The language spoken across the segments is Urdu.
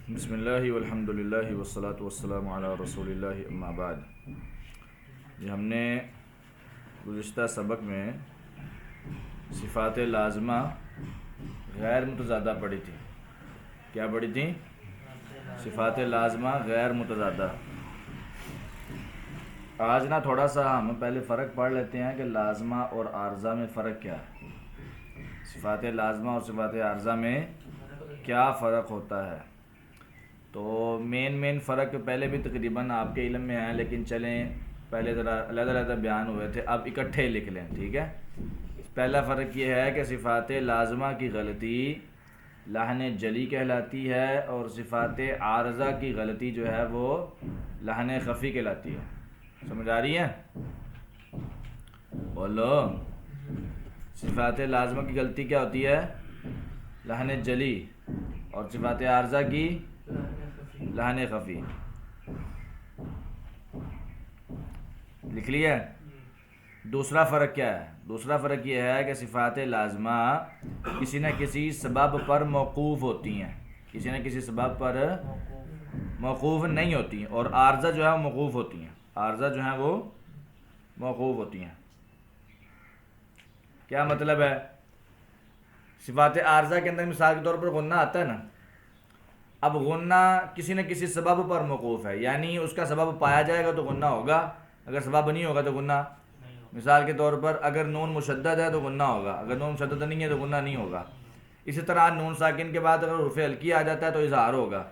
بسم اللہ والحمد للہ والصلاة والسلام علی رسول اللہ اما بعد۔ یہ ہم نے گزشتہ سبق میں صفات لازمہ غیر متضادہ پڑھی تھی۔ کیا پڑھی تھی؟ صفات لازمہ غیر متضادہ۔ آج نا تھوڑا سا ہم پہلے فرق پڑھ لیتے ہیں کہ لازمہ اور عارضہ میں فرق کیا ہے۔ صفات لازمہ اور صفات عارضہ میں کیا فرق ہوتا ہے؟ تو مین فرق پہلے بھی تقریباً آپ کے علم میں ہیں، لیکن چلیں پہلے ذرا علیحدہ بیان ہوئے تھے، اب اکٹھے لکھ لیں، ٹھیک ہے۔ پہلا فرق یہ ہے کہ صفات لازمہ کی غلطی لحن جلی کہلاتی ہے، اور صفات عارضہ کی غلطی جو ہے وہ لحن خفی کہلاتی ہے۔ سمجھ آ رہی ہے؟ بولو، صفات لازمہ کی غلطی کیا ہوتی ہے؟ لحن جلی، اور صفات عارضہ کی لحن خفی۔ لکھ لیا؟ دوسرا فرق کیا ہے؟ دوسرا فرق یہ ہے کہ صفات لازمہ کسی نہ کسی سبب پر موقوف ہوتی ہیں، کسی نہ کسی سبب پر موقوف نہیں ہوتی ہیں، اور عارضہ جو ہے وہ موقوف ہوتی ہیں۔ عارضہ جو ہیں وہ موقوف ہوتی ہیں۔ کیا مطلب ہے؟ صفات عارضہ کے اندر مثال کے طور پر غنہ آتا ہے نا، اب غنہ کسی نہ کسی سبب پر موقوف ہے، یعنی اس کا سبب پایا جائے گا تو غنہ ہوگا، اگر سبب نہیں ہوگا تو غنہ۔ مثال کے طور پر اگر نون مشدد ہے تو غنہ ہوگا، اگر نون مشدد نہیں ہے تو غنہ نہیں ہوگا۔ اسی طرح نون ساکن کے بعد اگر حرف ہلکی آ جاتا ہے تو اظہار ہوگا،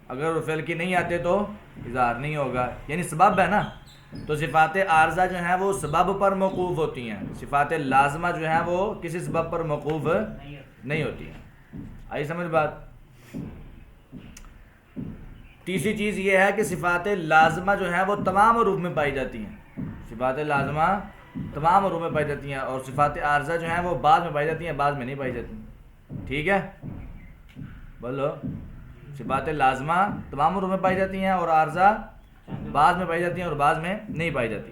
اگر حرف ہلکی نہیں آتے تو اظہار نہیں ہوگا، یعنی سبب ہے نا۔ تو صفات عارضہ جو ہیں وہ سبب پر موقوف ہوتی ہیں، صفات لازمہ جو ہیں وہ کسی سبب پر موقوف نہیں ہوتی ہیں۔ آئی سمجھ بات؟ تیسری چیز یہ ہے کہ صفات لازمہ جو ہیں وہ تمام حروف میں پائی جاتی ہیں، صفات لازمہ تمام حروف میں پائی جاتی ہیں، اور صفات عارضہ جو ہیں وہ بعض میں پائی جاتی ہیں، بعض میں نہیں پائی جاتی۔ ٹھیک ہے؟ بولو، صفات لازمہ تمام حروف میں پائی جاتی ہیں، اور عارضہ بعض میں پائی جاتی ہیں اور بعض میں نہیں پائی جاتی۔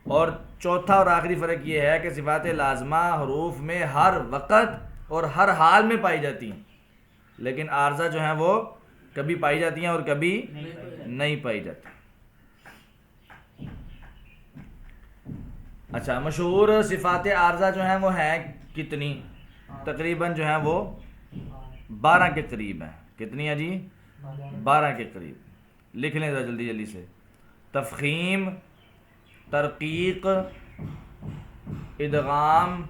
اور چوتھا اور آخری فرق یہ ہے کہ صفات لازمہ حروف میں ہر وقت اور ہر حال میں پائی جاتی ہیں، لیکن عارضہ جو ہیں وہ کبھی پائی جاتی ہیں اور کبھی نہیں پائی جاتی۔ اچھا، مشہور صفات عارضہ جو ہیں وہ ہیں کتنی؟ تقریباً جو ہیں وہ 12 کے قریب ہیں۔ کتنی ہیں جی؟ 12 کے قریب۔ لکھ لیں ذرا جلدی سے۔ تفخیم، ترقیق، ادغام،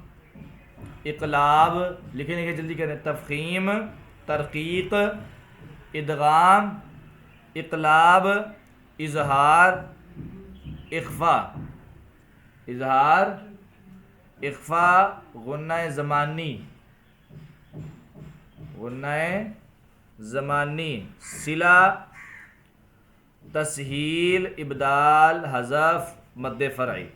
اقلاب۔ لکھیں جلدی کریں۔ تفخیم، ترقیق، ادغام، اقلاب، اظہار، اخفاء۔ اظہار، اخفاء، غنہ زمانی، غنہ زمانی، صلہ، تسہیل، ابدال، حذف، مد فرعی۔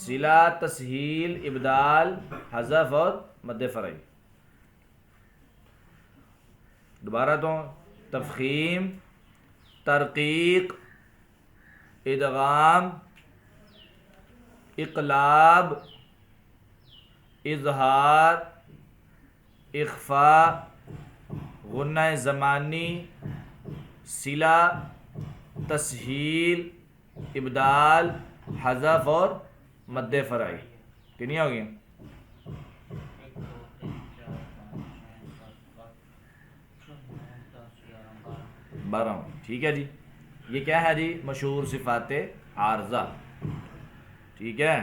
صلہ، تسہیل، ابدال، حذف اور مد فرعی۔ دوبارہ تو، تفخیم، ترقیق، ادغام، اقلاب، اظہار، اخفاء، غنہ زمانی، صلہ، تسہیل، ابدال، حذف اور مد فرعی۔ کتنی ہوگی؟ 12۔ ٹھیک ہے جی، یہ کیا ہے جی؟ مشہور صفات عارضہ۔ ٹھیک ہے؟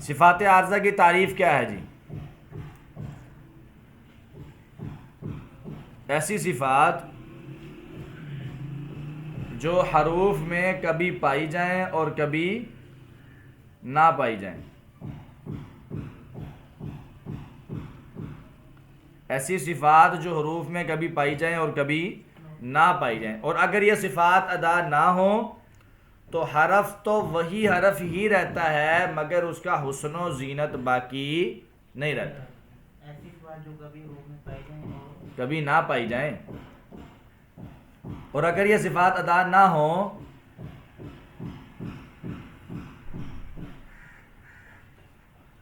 صفات عارضہ کی تعریف کیا ہے جی؟ ایسی صفات جو حروف میں کبھی پائی جائیں اور کبھی نہ پائی جائیں۔ ایسی صفات جو حروف میں کبھی پائی جائیں اور کبھی نہ پائی جائیں، اور اگر یہ صفات ادا نہ ہوں تو حرف تو وہی حرف ہی رہتا ہے، مگر اس کا حسن و زینت باقی نہیں رہتا۔ ایسی صفات جو کبھی حروف میں پائی جائیں اور کبھی نہ پائی جائیں، اور اگر یہ صفات ادا نہ ہوں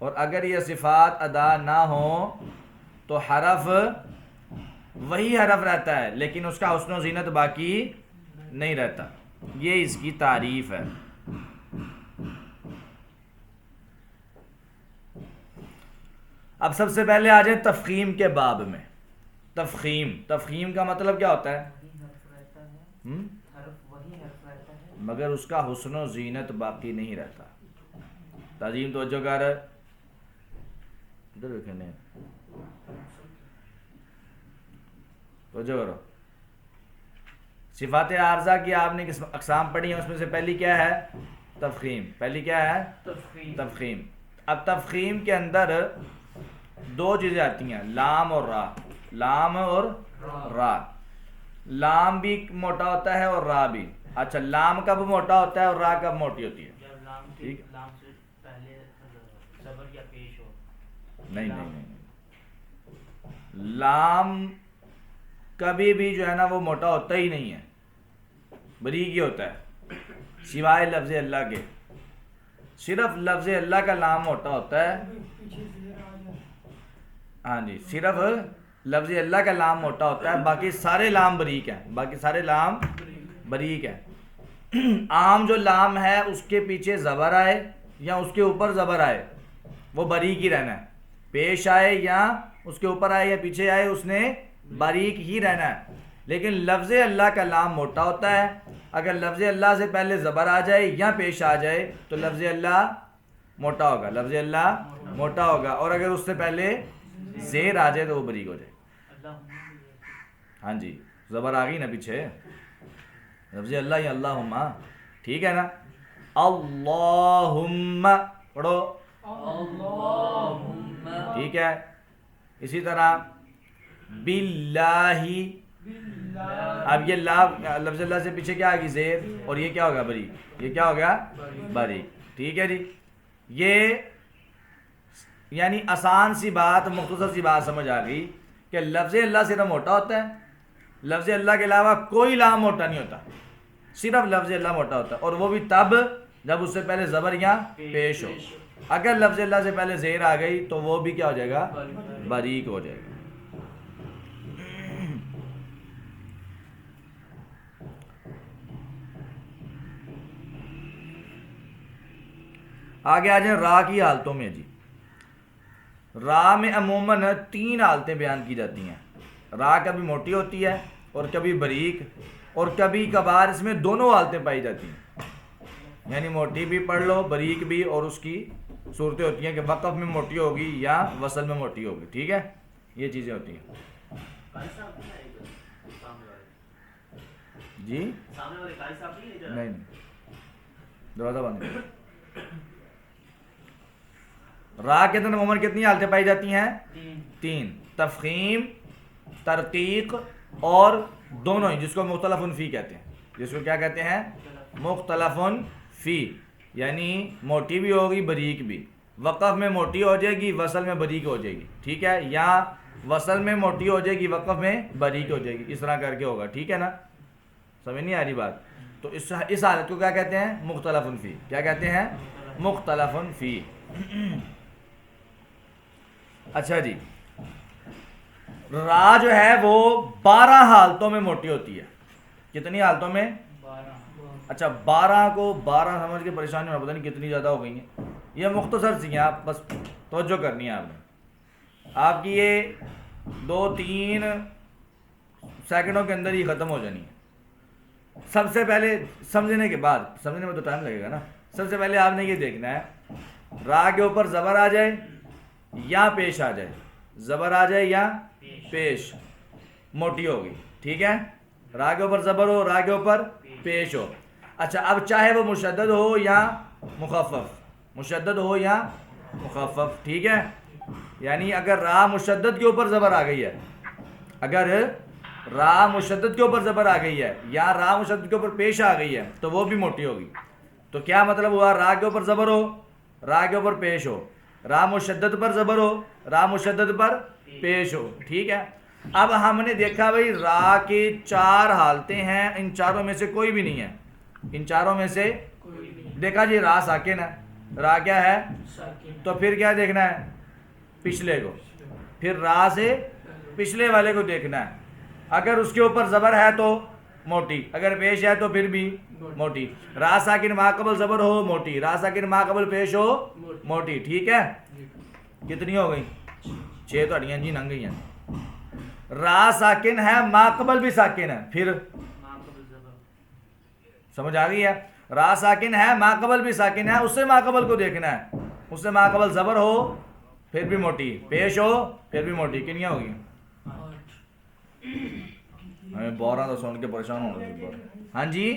اور اگر یہ صفات ادا نہ ہوں تو حرف وہی حرف رہتا ہے لیکن اس کا حسن و زینت باقی نہیں رہتا. یہ اس کی تعریف ہے. اب سب سے پہلے آ جائیں تفخیم کے باب میں. تفخیم کا مطلب کیا ہوتا ہے؟ مگر اس کا حسن و زینت باقی نہیں رہتا. تعظیم توجہ کر ادھر دیکھنے توجہ کرو. صفات عارضہ کی آپ نے کس اقسام پڑھی ہیں، اس میں سے پہلی کیا ہے؟ تفخیم. پہلی کیا ہے؟ تفخیم. اب تفخیم کے اندر دو چیزیں آتی ہیں، لام اور را. لام اور را. لام بھی موٹا ہوتا ہے اور را بھی. اچھا، لام کب موٹا ہوتا ہے اور را کب موٹی ہوتی ہے؟ ٹھیک. نہیں نہیں نہیں، لام کبھی بھی جو ہے نا وہ موٹا ہوتا ہی نہیں ہے، بریک ہی ہوتا ہے سوائے لفظ اللہ کے. صرف لفظ اللہ کا لام موٹا ہوتا ہے. ہاں جی، صرف لفظ اللہ کا لام موٹا ہوتا ہے، باقی سارے لام بریک ہیں. باقی سارے لام بریک ہیں. عام جو لام ہے اس کے پیچھے زبر آئے یا اس کے اوپر زبر آئے وہ باریک ہی رہنا ہے. پیش آئے یا اس کے اوپر آئے یا پیچھے آئے اس نے باریک ہی رہنا ہے. لیکن لفظ اللہ کا لام موٹا ہوتا ہے. اگر لفظ اللہ سے پہلے زبر آ جائے یا پیش آ جائے تو لفظ اللہ موٹا ہوگا. لفظ اللہ موٹا ہوگا. اور اگر اس سے پہلے زیر آ جائے تو وہ باریک ہو جائے. ہاں جی، زبر آ گئی نا پیچھے. لفظ اللہ یا اللہم، ٹھیک ہے نا. اللہم پڑھو، ٹھیک ہے. اسی طرح باللہ. اب یہ لفظ اللہ سے پیچھے کیا آگی؟ زیر. اور یہ کیا ہوگا؟ باریک. یہ کیا ہوگا؟ باریک. ٹھیک ہے جی. یہ یعنی آسان سی بات، مختصر سی بات سمجھ آ گئی کہ لفظ اللہ صرف موٹا ہوتا ہے، لفظ اللہ کے علاوہ کوئی لام موٹا نہیں ہوتا، صرف لفظ اللہ موٹا ہوتا ہے. اور وہ بھی تب جب اس سے پہلے زبر یا پیش ہو. اگر لفظ اللہ سے پہلے زیر آ گئی تو وہ بھی کیا ہو جائے گا؟ باریک ہو جائے گا. آگے آ جائیں را کی حالتوں میں. جی، را میں عموماً 3 حالتیں بیان کی جاتی ہیں. را کبھی موٹی ہوتی ہے اور کبھی باریک، اور کبھی کبھار اس میں دونوں حالتیں پائی جاتی ہیں. یعنی موٹی بھی پڑھ لو، باریک بھی. اور اس کی صورتیں ہوتی ہیں کہ وقف میں موٹی ہوگی یا وصل میں موٹی ہوگی. ٹھیک ہے، یہ چیزیں ہوتی ہیں. جی نہیں، دروازہ بند کرو. را کے اندر عموماً کتنی حالتیں پائی جاتی ہیں؟ 3. تفخیم، ترقیق اور دونوں ہی، جس کو مختلف فی کہتے ہیں. جس کو کیا کہتے ہیں؟ مختلف فی. یعنی موٹی بھی ہوگی، باریک بھی. وقف میں موٹی ہو جائے گی، وصل میں باریک ہو جائے گی. ٹھیک ہے، یا وصل میں موٹی ہو جائے گی، وقف میں باریک ہو جائے گی. اس طرح کر کے ہوگا. ٹھیک ہے نا، سمجھ نہیں آ رہی بات؟ تو اس حالت کو کیا کہتے ہیں؟ مختلف فی. کیا کہتے ہیں؟ مختلف فی. اچھا جی، را جو ہے وہ 12 حالتوں میں موٹی ہوتی ہے. کتنی حالتوں میں؟ 12. اچھا، 12 کو 12 سمجھ کے پریشانی ہونا، پتہ نہیں کتنی زیادہ ہو گئی ہیں. یہ مختصر سی ہیں، آپ بس توجہ کرنی ہے آپ نے. آپ کی یہ 2-3 سیکنڈوں کے اندر ہی ختم ہو جانی ہے. سب سے پہلے سمجھنے کے بعد، سمجھنے میں تو ٹائم لگے گا نا. سب سے پہلے آپ نے یہ دیکھنا ہے را کے اوپر زبر آ جائے یا پیش آ جائے. زبر آ جائے یا پیش، موٹی ہوگی. ٹھیک ہے، را کے اوپر زبر ہو، را کے اوپر پیش ہو. اچھا، اب چاہے وہ مشدد ہو یا مخفف، مشدد ہو یا مخفف. ٹھیک ہے، یعنی اگر را مشدد کے اوپر زبر آ گئی ہے، اگر را مشدد کے اوپر زبر آ گئی ہے یا را مشدد کے اوپر پیش آ گئی ہے تو وہ بھی موٹی ہوگی. تو کیا مطلب ہوا؟ را کے اوپر زبر ہو، را کے اوپر پیش ہو، را مشدد پر زبر ہو، را مشدد پر پیش ہو. ٹھیک ہے. اب ہم نے دیکھا بھائی را کی 4 حالتیں ہیں، ان چاروں میں سے کوئی بھی نہیں ہے. ان چاروں میں سے دیکھا جی، را ساکن ہے، را کیا ہے؟ تو پھر کیا دیکھنا ہے؟ پچھلے کو. پھر را سے پچھلے والے کو دیکھنا ہے. اگر اس کے اوپر زبر ہے تو موٹی, اگر پیش ہے تو پھر بھی موٹی. را ساکن ما قبل زبر ہو موٹی, را ساکن ما قبل پیش ہو موٹی. ٹھیک ہے, کتنی ہو گئی؟ 6 تو اڑیاں جی لنگ گئی ہیں. را ساکن ہے, ما قبل بھی ساکن ہے, پھر سمجھ آ گئی ہے؟ را ساکن ہے, ما قبل بھی ساکن ہے, اس سے ما قبل کو دیکھنا ہے. اس سے ما قبل زبر ہو پھر بھی موٹی, پیش ہو پھر بھی موٹی. کنیاں ہوگی؟ ہمیں بورا تو سن کے پریشان ہو گئے. ہاں جی,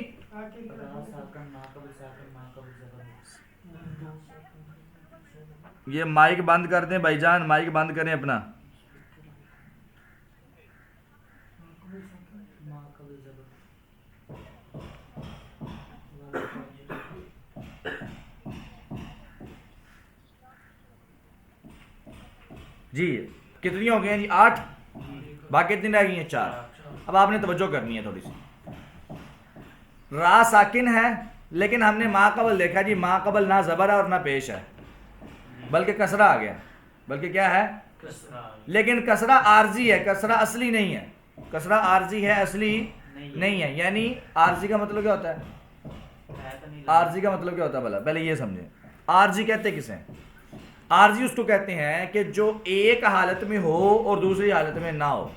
یہ مائک بند کر دیں بھائی جان, مائک بند کریں اپنا. جی کتنی ہو گئی ہیں جی؟ 8. باقی کتنی رہ گئی ہیں؟ 4. اب آپ نے توجہ کرنی ہے تھوڑی سی. را ساکن ہے لیکن ہم نے ما قبل دیکھا جی, ما قبل نہ زبر ہے اور نہ پیش ہے, بلکہ کسرہ آ گیا. بلکہ کیا ہے؟ لیکن کسرہ عارضی ہے, کسرہ اصلی نہیں ہے. کسرہ عارضی ہے, اصلی نہیں ہے. یعنی عارضی کا مطلب کیا ہوتا ہے؟ عارضی کا مطلب کیا ہوتا ہے بھلا؟ پہلے یہ سمجھیں. عارضی کہتے کسے ہیں؟ عارضی اس کو کہتے ہیں کہ جو ایک حالت میں ہو اور دوسری حالت میں نہ ہو.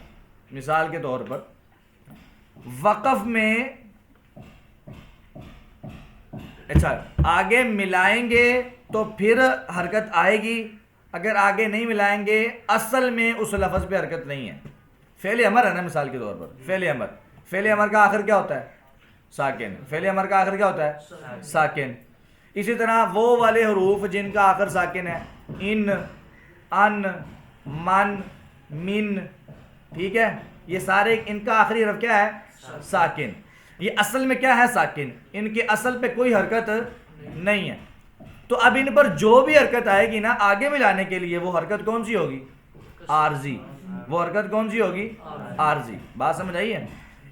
مثال کے طور پر وقف میں, اچھا آگے ملائیں گے تو پھر حرکت آئے گی, اگر آگے نہیں ملائیں گے اصل میں اس لفظ پہ حرکت نہیں ہے. فعل امر ہے نا, مثال کے طور پر فعل امر, فعل امر کا آخر کیا ہوتا ہے؟ ساکن. فعل امر کا آخر کیا ہوتا ہے؟ ساکن. اسی طرح وہ والے حروف جن کا آخر ساکن ہے, ان, ان, من, من, ٹھیک ہے, یہ سارے ان کا آخری حرف کیا ہے؟ ساکن. یہ اصل میں کیا ہے؟ ساکن. ان کے اصل پہ کوئی حرکت نہیں ہے. تو اب ان پر جو بھی حرکت آئے گی نا آگے ملانے کے لیے, وہ حرکت کون سی ہوگی؟ عارضی. وہ حرکت کون سی ہوگی؟ عارضی. بات سمجھ آئی ہے؟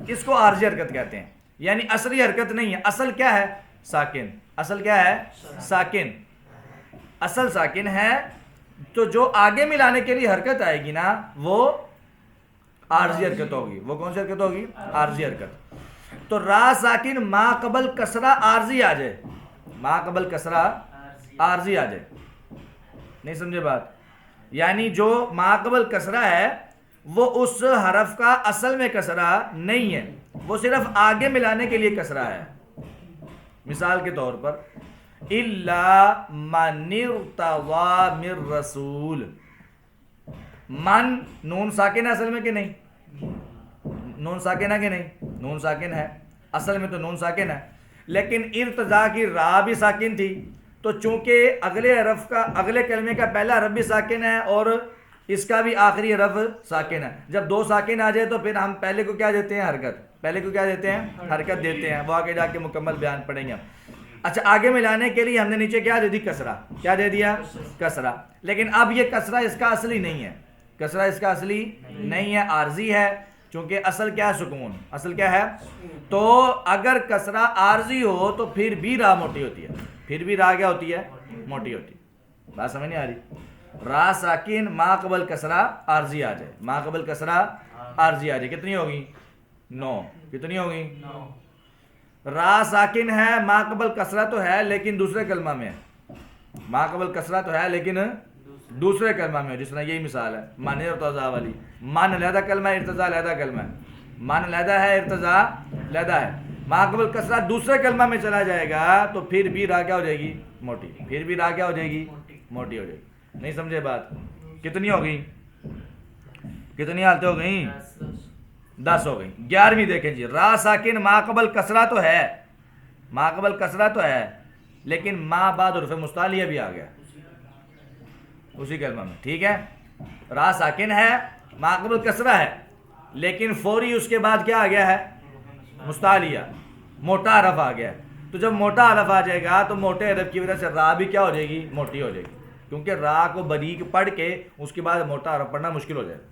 اس کو عارضی حرکت کہتے ہیں. یعنی اصلی حرکت نہیں ہے. اصل کیا ہے؟ ساکن. اصل کیا ہے؟ ساکن. اصل ساکن ہے, تو جو آگے ملانے کے لیے حرکت آئے گی نا وہ عارضی حرکت ہوگی. وہ کون سی حرکت ہوگی؟ عارضی حرکت. تو را ساکن ما قبل کسرہ عارضی آ جائے, ما قبل کسرہ عارضی آ جائے. نہیں سمجھے بات؟ یعنی جو ما قبل کسرہ ہے وہ اس حرف کا اصل میں کسرہ نہیں ہے, وہ صرف آگے ملانے کے لیے کسرہ ہے. مثال کے طور پر الا من ارتضی من رسول. من نون ساکن ہے اصل میں کہ نہیں؟ نون ساکن ہے کہ نہیں؟ نون ساکن ہے اصل میں, تو نون ساکن ہے. لیکن ارتضا کی را بھی ساکن تھی, تو چونکہ اگلے حرف کا, اگلے کلمے کا پہلا حرف بھی ساکن ہے اور اس کا بھی آخری حرف ساکن ہے. جب 2 ساکن آ جائے تو پھر ہم پہلے کو کیا دیتے ہیں؟ حرکت. پہلے کو کیا دیتے ہیں؟ حرکت دیتے ہیں. وہ آگے جا کے مکمل بیان پڑھیں گے. اچھا آگے ملانے کے لیے ہم نے نیچے کیا دے دی؟ کسرہ. کیا دے دیا؟ کسرہ. لیکن اب یہ کسرہ اس کا اصلی نہیں ہے. کسرہ اس کا اصلی نہیں ہے, عارضی ہے. چونکہ اصل کیا ہے؟ سکون. اصل کیا ہے؟ تو اگر کسرہ عارضی ہو تو پھر بھی را موٹی ہوتی ہے. پھر بھی را کیا ہوتی ہے؟ موٹی ہوتی ہے. بات سمجھ نہیں آ رہی؟ را ساکن ما قبل کسرہ عارضی آ جائے, ما قبل کسرہ عارضی آ جائے. کتنی ہوگی؟ 9. کتنی ہوگی؟ 9. را ساکن ہے, ما قبل کسرہ تو ہے لیکن دوسرے کلمہ میں ہے. ما قبل کسرہ تو ہے لیکن دوسرے کلمہ میں ہے. جس طرح یہی مثال ہے من ارتضا والی. من علیحدہ کلمہ ہے, ارتضا علیحدہ کلمہ ہے. من علیحدہ ہے, ارتضا علیحدہ ہے. ما قبل کسرہ دوسرے کلمہ میں چلا جائے گا تو پھر بھی را کیا ہو جائے گی؟ موٹی. پھر بھی را کیا ہو جائے گی؟ موٹی ہو جائے گی. نہیں سمجھے بات؟ کتنی ہو گئی؟ کتنی حالتیں ہو گئیں؟ 10 ہو گئی. 11ویں دیکھیں جی. را ساکن ما قبل کسرہ تو ہے, ما قبل کسرہ تو ہے لیکن ما بعد حرف مستعلیہ بھی آ گیا اسی کلمہ میں. ٹھیک ہے, را ساکن ہے, ما قبل کسرہ ہے, لیکن فوری اس کے بعد کیا آ گیا ہے؟ مستعلیہ, موٹا حرف آ گیا. تو جب موٹا حرف آ جائے گا تو موٹے حرف کی وجہ سے را بھی کیا ہو جائے گی؟ موٹی ہو جائے گی. کیونکہ را کو باریک پڑھ کے اس کے بعد موٹا حرف پڑھنا مشکل ہو جائے گا.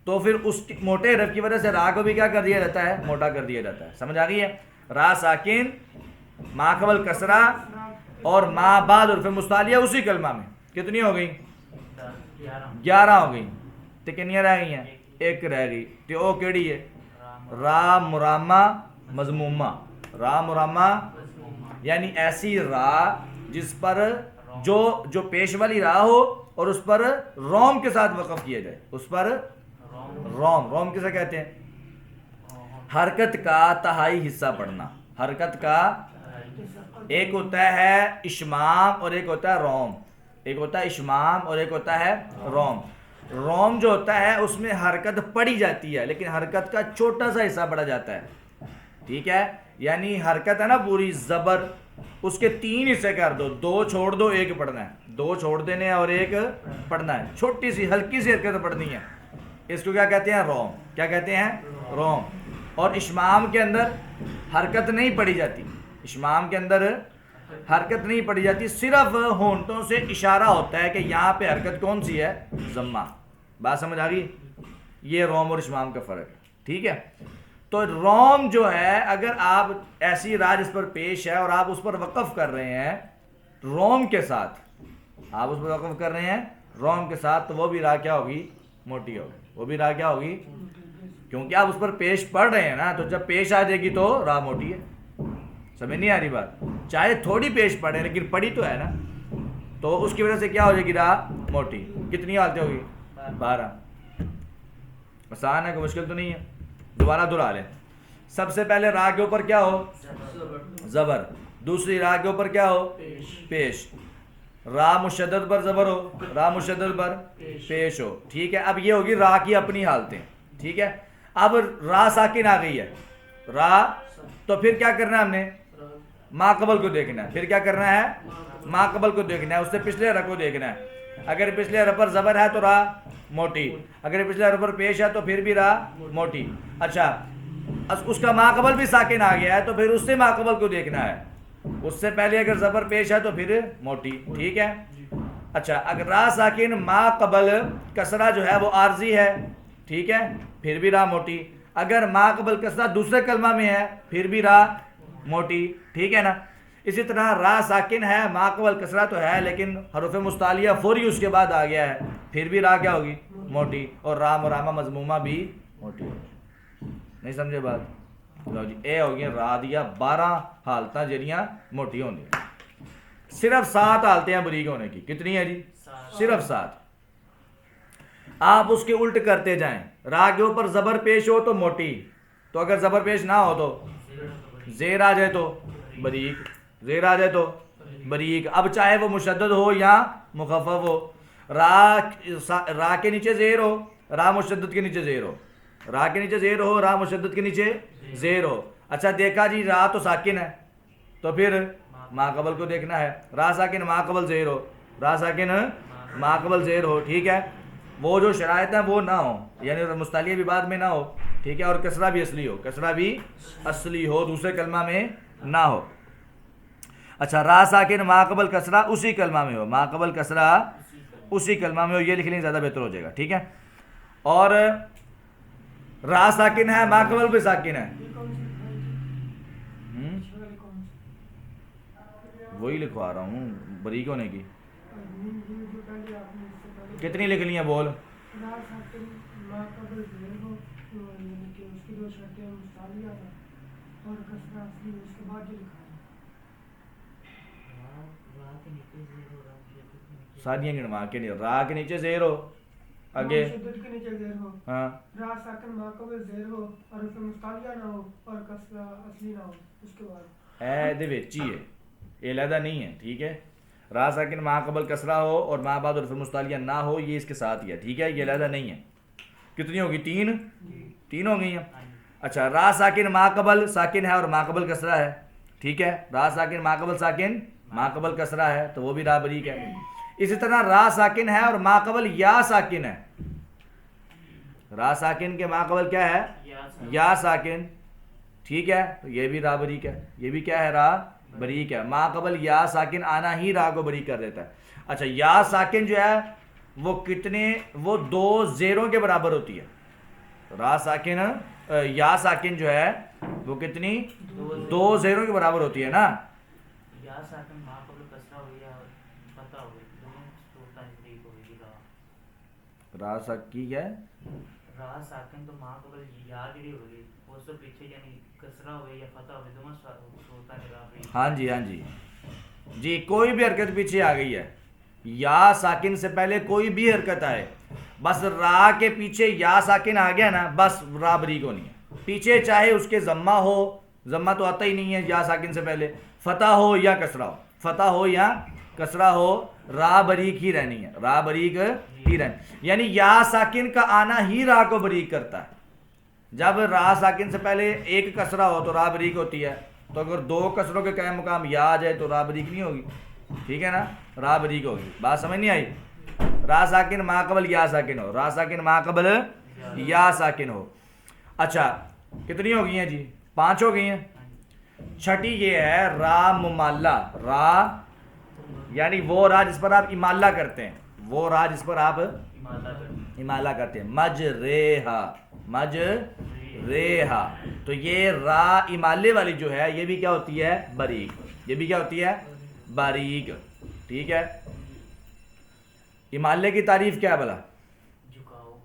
تو پھر اس موٹے حرف کی وجہ سے را کو بھی کیا کر دیا جاتا ہے؟ موٹا کر دیا جاتا ہے. سمجھ آ گئی ہے؟ را ساکن ما قبل کسرہ اور ما بعد حروف مستعلیہ اسی کلمہ میں کتنی ہو گئی؟ 11 ہو گئی. تو کنیاں رہ گئی ہیں؟ ایک رہ گئی. تو او کیڑی ہے؟ را مرامہ مضمومہ. را مرامہ یعنی ایسی را جس پر جو پیش والی را ہو اور اس پر روم کے ساتھ وقف کیا جائے. اس پر روم کسے کہتے ہیں؟ حرکت کا تہائی حصہ پڑھنا. حرکت کا ایک ہوتا ہے اشمام اور ایک ہوتا ہے روم. ایک ہوتا ہے اشمام اور ایک ہوتا ہے روم. روم جو ہوتا ہے اس میں حرکت پڑھی جاتی ہے لیکن حرکت کا چھوٹا سا حصہ پڑھا جاتا ہے. ٹھیک ہے، یعنی حرکت ہے نا پوری زبر، اس کے 3 حصے کر دو، 2 چھوڑ دو، 1 پڑھنا ہے. 2 چھوڑ دینے اور 1 پڑھنا ہے. چھوٹی سی ہلکی سی حرکت پڑھنی ہے. اس کو کیا کہتے ہیں؟ روم. کیا کہتے ہیں؟ روم. اور اشمام کے اندر حرکت نہیں پڑھی جاتی. اشمام کے اندر حرکت نہیں پڑھی جاتی، صرف ہونٹوں سے اشارہ ہوتا ہے کہ یہاں پہ حرکت کون سی ہے؟ ضمہ. بات سمجھ آ گئی؟ یہ روم اور اشمام کا فرق ہے. ٹھیک ہے، تو روم جو ہے اگر آپ ایسی را جس پر پیش ہے اور آپ اس پر وقف کر رہے ہیں روم کے ساتھ، آپ اس پر وقف کر رہے ہیں روم کے ساتھ، تو وہ بھی را کیا ہوگی؟ موٹی ہوگی. وہ بھی را کیا ہوگی؟ کیونکہ آپ اس پر پیش پڑھ رہے ہیں نا، تو جب پیش آ جائے گی تو را موٹی ہے. سمجھ نہیں آ رہی بات؟ چاہے تھوڑی پیش پڑھے لیکن پڑھی تو ہے نا، تو اس کی وجہ سے کیا ہو جائے گی؟ را موٹی. کتنی حالتیں ہوگی؟ 12. آسان ہے، کوئی مشکل تو نہیں ہے. دوبارہ دہرا لیں. سب سے پہلے را کے اوپر کیا ہو؟ زبر. دوسری را کے اوپر کیا ہو؟ پیش. را مشدد پر زبر ہو، را مشدد پر پیش ہو. ٹھیک ہے، اب یہ ہوگی را کی اپنی حالتیں. ٹھیک ہے، اب را ساکن آ گئی ہے. را تو پھر کیا کرنا ہے ہم نے؟ ما قبل کو دیکھنا ہے. پھر کیا کرنا ہے؟ ما قبل کو دیکھنا ہے. اس سے پچھلے حرف کو دیکھنا ہے. اگر پچھلے حرف پر زبر ہے تو را موٹی، اگر پچھلے حرف پر پیش ہے تو پھر بھی را موٹی. اچھا، اس کا ما قبل بھی ساکن آ گیا ہے تو پھر اس سے ما قبل کو دیکھنا ہے. اس سے پہلے اگر زبر پیش ہے تو پھر موٹی. ٹھیک ہے. اچھا، اگر را ساکن ما قبل کسرہ جو ہے وہ عارضی ہے، ٹھیک ہے، پھر بھی را موٹی. اگر ما قبل کسرہ دوسرے کلمہ میں ہے پھر بھی را موٹی. ٹھیک ہے نا. اسی طرح را ساکن ہے، ما قبل کسرہ تو ہے لیکن حروف مستعلیہ فوری اس کے بعد آ گیا ہے، پھر بھی را کیا ہوگی؟ موٹی. اور را مرامہ مضمومہ بھی موٹی ہوگی. نہیں سمجھے بات؟ لو جی، اے ہو گیا را دیا 12 حالتاں جڑیاں موٹی ہوندی ہیں. صرف 7 حالتیں ہیں بریک ہونے کی. کتنی ہے جی؟ صرف 7. آپ اس کے الٹ کرتے جائیں. را کے اوپر زبر پیش ہو تو موٹی، تو اگر زبر پیش نہ ہو تو زیر آ جائے تو بریک، زیر آ جائے تو بریک. اب چاہے وہ مشدد ہو یا مخفف ہو، را کے نیچے زیر ہو، را مشدد کے نیچے زیر ہو، را کے نیچے زیر ہو، را مشدد کے نیچے زیر ہو. اچھا دیکھا جی را تو ساکن ہے تو پھر ما قبل کو دیکھنا ہے. را ساکن ما قبل زیر ہو، را ساکن ما قبل زیر ہو. ٹھیک ہے، وہ جو شرائط ہیں وہ نہ ہو، یعنی مستعلیہ بھی بعد میں نہ ہو. ٹھیک ہے، اور کسرہ بھی اصلی ہو، کسرہ بھی اصلی ہو، دوسرے کلمہ میں نہ ہو. اچھا، را ساکن ما قبل کسرہ اسی کلمہ میں ہو، ما قبل کسرہ اسی کلمہ میں ہو. یہ لکھ لیں زیادہ بہتر ہو جائے گا. ٹھیک ہے، اور را ساکن ہے، ما قبل بھی ساکن ہے. وہی لکھوا رہا ہوں بریک ہونے کی. کتنی لکھ لی ہیں بول؟ سادیاں گنوا کے نہیں. را کے نیچے زیر ہو، آگے ہاں را ساکن ما قبل زیر ہو اور حروف مستعلیہ نہ ہو اور کسرہ اصلی نہ ہو. اس کے بعد اے دے وچ ہی ہے، یہ علیحدہ نہیں ہے. ٹھیک ہے، را ساکن ما قبل کسرہ ہو اور ما بعد حروف مستعلیہ نہ ہو، یہ اس کے ساتھ ہی ہے. ٹھیک ہے، یہ علیحدہ نہیں ہے. کتنی ہوگی؟ 3 ہو گئی ہیں. اچھا، را ساکن ما قبل ساکن ہے اور ما قبل کسرہ ہے. ٹھیک ہے، را ساکن ما قبل ساکن ما قبل کسرہ ہے تو وہ بھی را بریک ہے. اسی طرح را ساکن ہے اور ما قبل یا ساکن ہے. را ساکن کے ما قبل کیا ہے؟ یا ساکن. ٹھیک ہے، تو یہ بھی را بریک ہے. یہ بھی کیا ہے؟ را بریک ہے. ما قبل یا ساکن آنا ہی را کو بریک کر دیتا ہے. اچھا، یا ساکن جو ہے وہ کتنے؟ وہ 2 زیروں کے برابر ہوتی ہے. را ساکن یا ساکن جو ہے وہ کتنی؟ 2 زیروں کے برابر ہوتی ہے نا. را ساکن کیا ہے؟ را ساکن تو ماں قبل یا جڑی ہوگی اس سے پیچھے یعنی کسرہ ہوئے یا فتح ہوئے دونوں صورتاں نے را بریک. ہاں جی ہاں جی جی، کوئی بھی حرکت پیچھے آ گئی ہے، یا ساکن سے پہلے کوئی بھی حرکت آئے، بس را کے پیچھے یا ساکن آ گیا نا، بس را بریک ہونی ہے. پیچھے چاہے اس کے ضمہ ہو، ضمہ تو آتا ہی نہیں ہے یا ساکن سے پہلے، فتح ہو یا کسرہ ہو، فتح ہو یا کسرہ ہو، را بریک ہی رہنی ہے، را بریک ہی رہنی. یعنی یا ساکن کا آنا ہی را کو بریک کرتا ہے. جب را ساکن سے پہلے ایک کسرہ ہو تو را بریک ہوتی ہے، تو اگر دو کسروں کے قائم مقام یا آ جائے تو را بریک نہیں ہوگی. ٹھیک ہے نا، را بریک ہوگی. بات سمجھ نہیں آئی؟ را ساکن ما قبل یا ساکن ہو، را ساکن ما قبل یا ساکن ہو. اچھا کتنی ہو گئی ہیں جی؟ 5 ہو گئی ہیں. چھٹی یہ ہے را ممالہ. را یعنی وہ را جس پر آپ امالہ کرتے ہیں، وہ را جس پر آپ امالہ کرتے ہیں. مج ریحا، مج ریحا. تو یہ را امالے والی جو ہے یہ بھی کیا ہوتی ہے؟ باریک. یہ بھی کیا ہوتی ہے؟ باریک. ٹھیک ہے. امالے کی تعریف کیا ہے بھلا؟ جھکاؤ،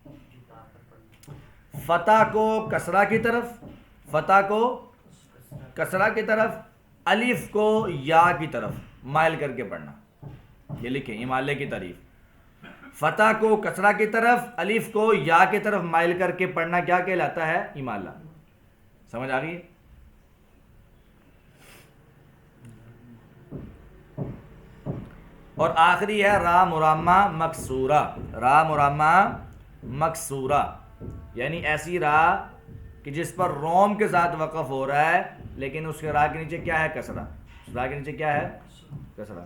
جھکا کر پڑھنا. فتح کو کسرہ کی طرف، فتح کو کسرہ کی طرف، الف کو یا کی طرف مائل کر کے پڑھنا. یہ لکھیں امالے کی تعریف. فتح کو کسرہ کی طرف، الف کو یا کی طرف مائل کر کے پڑھنا کیا کہلاتا ہے؟ امالہ. سمجھ آ گئی؟ اور آخری ہے را مرامہ مکسورہ. را مرامہ مکسورہ یعنی ایسی را کہ جس پر روم کے ساتھ وقف ہو رہا ہے لیکن اس کے را کے نیچے کیا ہے؟ کسرہ. را کے نیچے کیا ہے؟ کسرہ.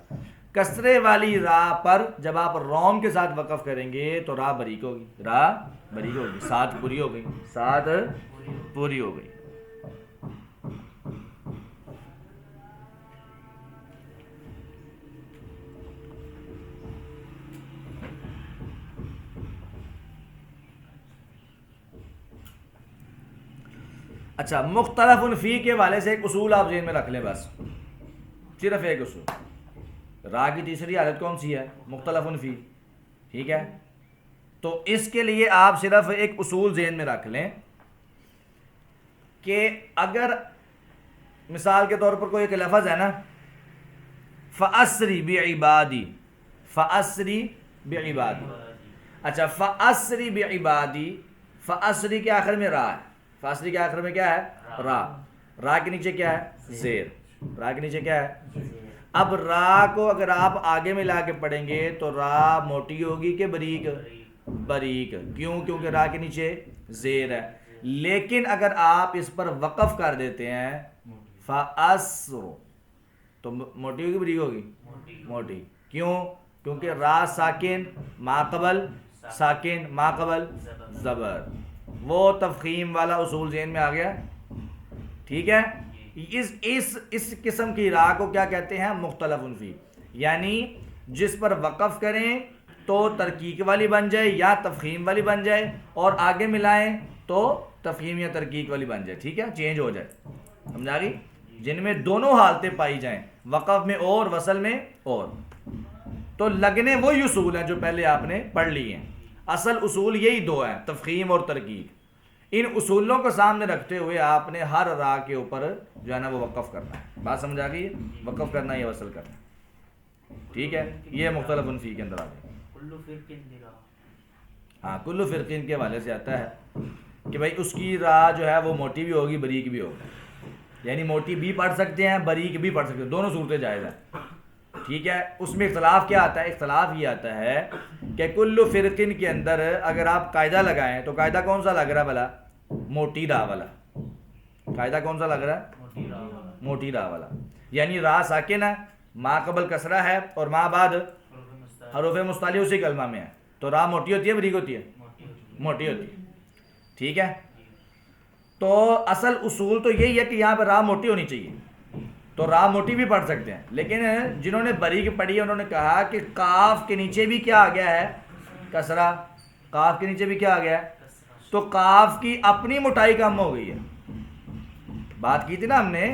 کسرے والی را پر جب آپ روم کے ساتھ وقف کریں گے تو را بریک ہوگی. را بریک ہوگی. 7 پوری ہو گئی. 7 پوری ہو گئی. اچھا مختلف فی کے والے سے ایک اصول آپ ذہن میں رکھ لیں، بس صرف ایک اصول. را کی تیسری حالت کون سی ہے؟ مختلف فی. ٹھیک ہے. تو اس کے لیے آپ صرف ایک اصول ذہن میں رکھ لیں کہ اگر مثال کے طور پر کوئی ایک لفظ ہے نا، فَأَسْرِ بِعِبَادِي، فَأَسْرِ بِعِبَادِي. اچھا فَأَسْرِ بِعِبَادِي، فَأَسْرِ کے آخر میں را ہے، فَأَسْرِ کے آخر میں کیا ہے؟ را. را کے نیچے کیا ہے؟ زیر. را کے نیچے کیا ہے؟ اب را کو اگر آپ آگے میں لا کے پڑھیں گے تو را موٹی ہوگی کہ بریک؟ بریک. کیوں؟ کیونکہ را کے نیچے زیر ہے. لیکن اگر آپ اس پر وقف کر دیتے ہیں فَأَسْرُ تو موٹی ہوگی بریک ہوگی؟ موٹی. کیوں؟ کیونکہ را ساکن ما قبل ساکن ما قبل زبر. وہ تفخیم والا اصول ذہن میں آ گیا. ٹھیک ہے. اس قسم کی را کو کیا کہتے ہیں؟ مختلف فی. یعنی جس پر وقف کریں تو ترکیق والی بن جائے یا تفخیم والی بن جائے، اور آگے ملائیں تو تفخیم یا ترکیق والی بن جائے. ٹھیک ہے، چینج ہو جائے. سمجھا گئی؟ جن میں دونوں حالتیں پائی جائیں، وقف میں اور وصل میں اور. تو لگنے وہی اصول ہیں جو پہلے آپ نے پڑھ لی ہیں. اصل اصول یہی 2 ہیں، تفخیم اور ترکیق. ان اصولوں کو سامنے رکھتے ہوئے آپ نے ہر را کے اوپر جو ہے نا وہ وقف کرنا ہے. بات سمجھ آ گئی؟ وقف کرنا یا وصل کرنا. ٹھیک ہے. یہ مختلف فی کے اندر آ گیا. کلو فرقین دی را. ہاں کلو فرقین کے حوالے سے آتا ہے کہ بھائی اس کی را جو ہے وہ موٹی بھی ہوگی بریک بھی ہوگی. یعنی موٹی بھی پڑھ سکتے ہیں، بریک بھی پڑھ سکتے ہیں، دونوں صورتیں جائز ہیں. ٹھیک ہے. اس میں اختلاف کیا آتا ہے؟ اختلاف یہ آتا ہے کہ کلو فرقین کے اندر اگر آپ قاعدہ لگائیں تو قاعدہ کون سا لگ رہا ہے بھلا؟ موٹی را والا. قاعدہ کون سا لگ رہا ہے؟ موٹی را والا. موٹی را والا. یعنی را ساکن ہے، ما قبل کسرہ ہے اور ما بعد حروف مستعلی اسی کلمہ میں ہے، تو را موٹی ہوتی ہے بریک ہوتی ہے؟ موٹی ہوتی ہے. ٹھیک ہے. تو اصل اصول تو یہی ہے کہ یہاں پہ را موٹی ہونی چاہیے، تو را موٹی بھی پڑھ سکتے ہیں. لیکن جنہوں نے بریک پڑھی ہے انہوں نے کہا کہ کاف کے نیچے بھی کیا آ گیا ہے؟ کسرہ. کاف کے نیچے بھی کیا آ گیا ہے؟ تو کاف کی اپنی موٹائی کم ہو گئی ہے. بات کی تھی نا ہم نے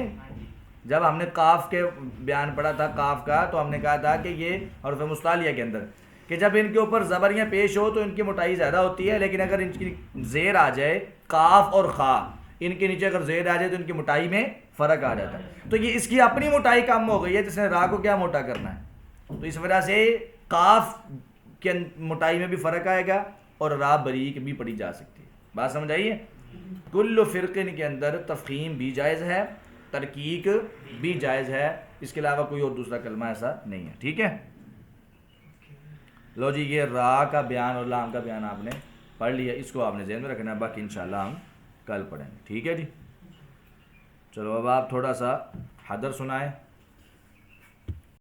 جب ہم نے کاف کے بیان پڑھا تھا کاف کا تو ہم نے کہا تھا کہ یہ حروف مستعلیہ کے اندر کہ جب ان کے اوپر زبریاں پیش ہو تو ان کی موٹائی زیادہ ہوتی ہے، لیکن اگر ان کی زیر آ جائے کاف اور خا ان کے نیچے اگر زیر آ جائے تو ان کی موٹائی میں فرق آ جاتا ہے. تو یہ اس کی اپنی موٹائی کم ہو گئی ہے، جس نے را کو کیا موٹا کرنا ہے. تو اس وجہ سے کاف کے موٹائی میں بھی فرق آئے گا اور را بریک بھی پڑھی جا سکتی ہے. بات سمجھ آئیے؟ کل فرقن کے اندر تفخیم بھی جائز ہے، ترکیک بھی جائز ہے، اس کے علاوہ کوئی اور دوسرا کلمہ ایسا نہیں ہے. ٹھیک ہے. لو جی یہ را کا بیان اور لام کا بیان آپ نے پڑھ لیا، اس کو آپ نے ذہن میں رکھنا ہے، باقی انشاءاللہ ہم کل پڑھیں گے. ٹھیک ہے جی. چلو اب آپ تھوڑا سا حدر سنائیں.